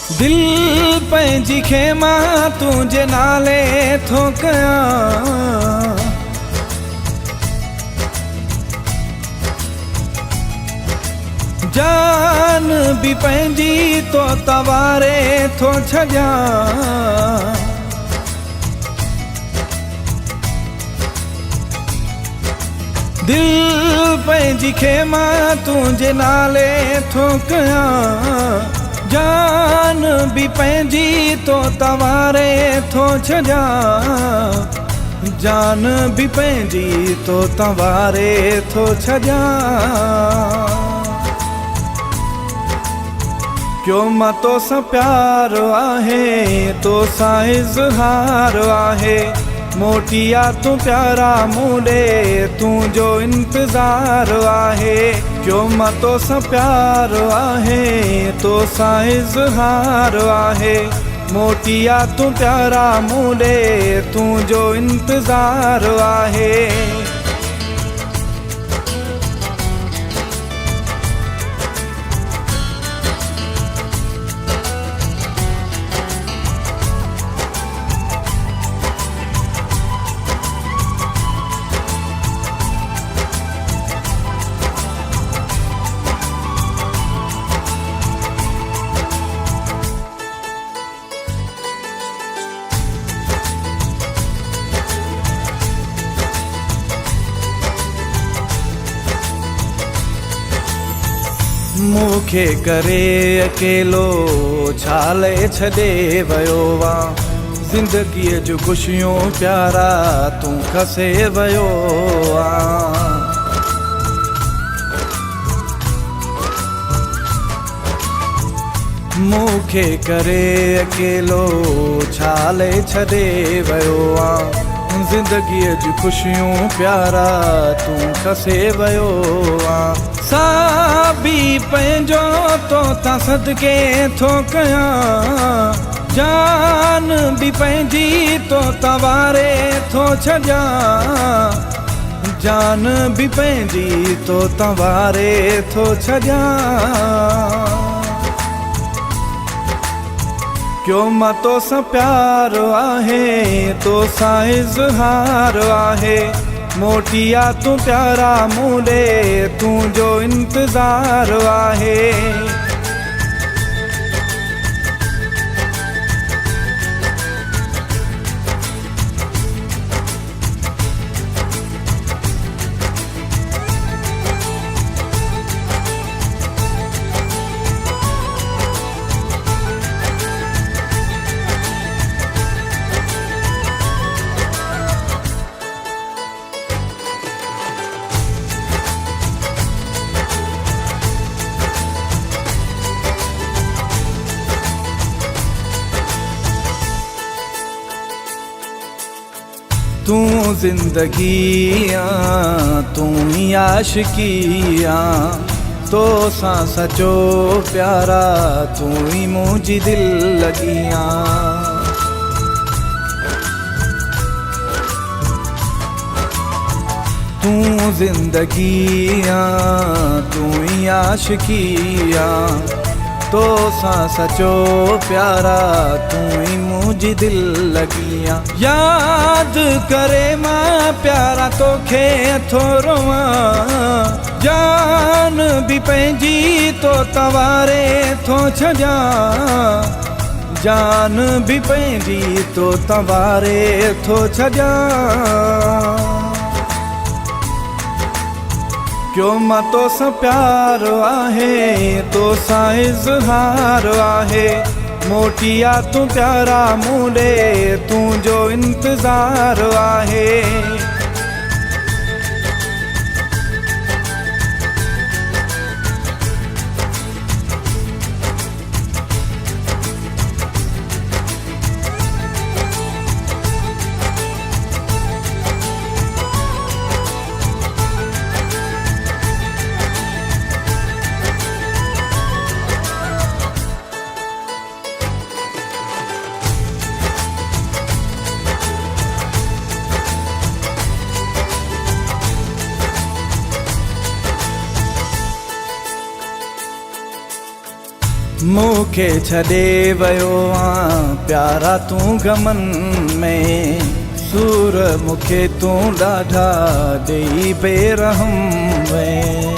दिल पंहिंजी खेमा तुंहिंजे नाले थो कयां, जान भी पंहिंजी तो तवारे थो छॾियां। दिल पंहिंजी खेमा तुंहिंजे नाले थो कयां, जान भी पंहिंजी तो तवारे थो छॾियां, जान भी पंहिंजी तो तवारे थो छॾियां। क्यों मां तोसां प्यार आहे, तोसां इज़हार आहे, मोटिया तूं प्यारा मूंडे तुंहिंजो इंतज़ार आहे। क्यों मां तोसां प्यार आहे, तोसां इज़हार आहे, मोटिया तूं प्यारा मूंडे तुंहिंजो इंतज़ार आहे। मूंखे करे अकेलो छाले छॾे वियो वा, ज़िंदगीअ जूं ख़ुशियूं प्यारा तूं खसे वियो आ। मूंखे करे अकेलो छाले छॾे वियो आ, ज़िंदगीअ जूं ख़ुशियूं प्यारा तूं खसे वियो आ। सा भी पंहिंजो तोतां सदके थो कयां, जान भी पंहिंजी तो तवारे थो छॾियां, जान भी पंहिंजी तो तवारे थो छॾियां। क्यों मां तोसां प्यार आहे, तोसां इज़हार आहे, मोटिया तूं प्यारा मूंडे तुंहिंजो इंतज़ार आहे। तूं ज़िंदगी आ, तूं ही आशिकी आ, तोसां सचो प्यारा तूं ही मुंहिंजी दिल लगी आ। तूं ज़िंदगी आ, तूं ही आशिकी आ, तोसां सचो प्यारा तूं ही मुंहिंजी दिल लगी आ। याद करे मां प्यारा तोखे थो रोवां, जान भी पंहिंजी तो तवारे थो छॾियां, जान भी पंहिंजी तो तवारे थो छॾियां। क्यों मां तोसां प्यार आहे, तोसां इज़हार आहे, मोटिया तूं प्यारा मूंडे तुंहिंजो इंतज़ार आहे। मूंखे छॾे वियो आं प्यारा तूं गमन में, सूर मूंखे तूं ॾाढा ॾेई बेरहम में।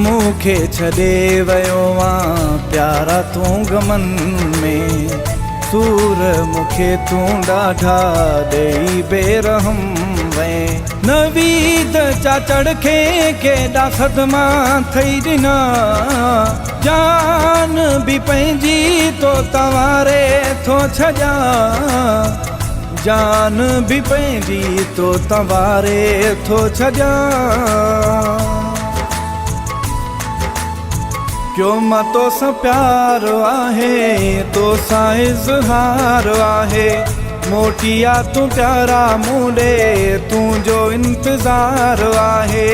मूंखे छॾे वियो आं प्यारा तूं गमन में, सूर मूंखे तूं ॾाढा ॾेई बेरहम में। नवीद चाचड़ खे केॾा सदमा थई ॾिना, जान बि पंहिंजी तो तवारे थो छॾियां, जान बि पंहिंजी तो तवारे थो छॾियां। क्यों मां तोसां प्यार आहे, तोसां इज़हार आहे, मोटिया तूं प्यारा मूं ॾे तुंहिंजो इंतज़ार आहे।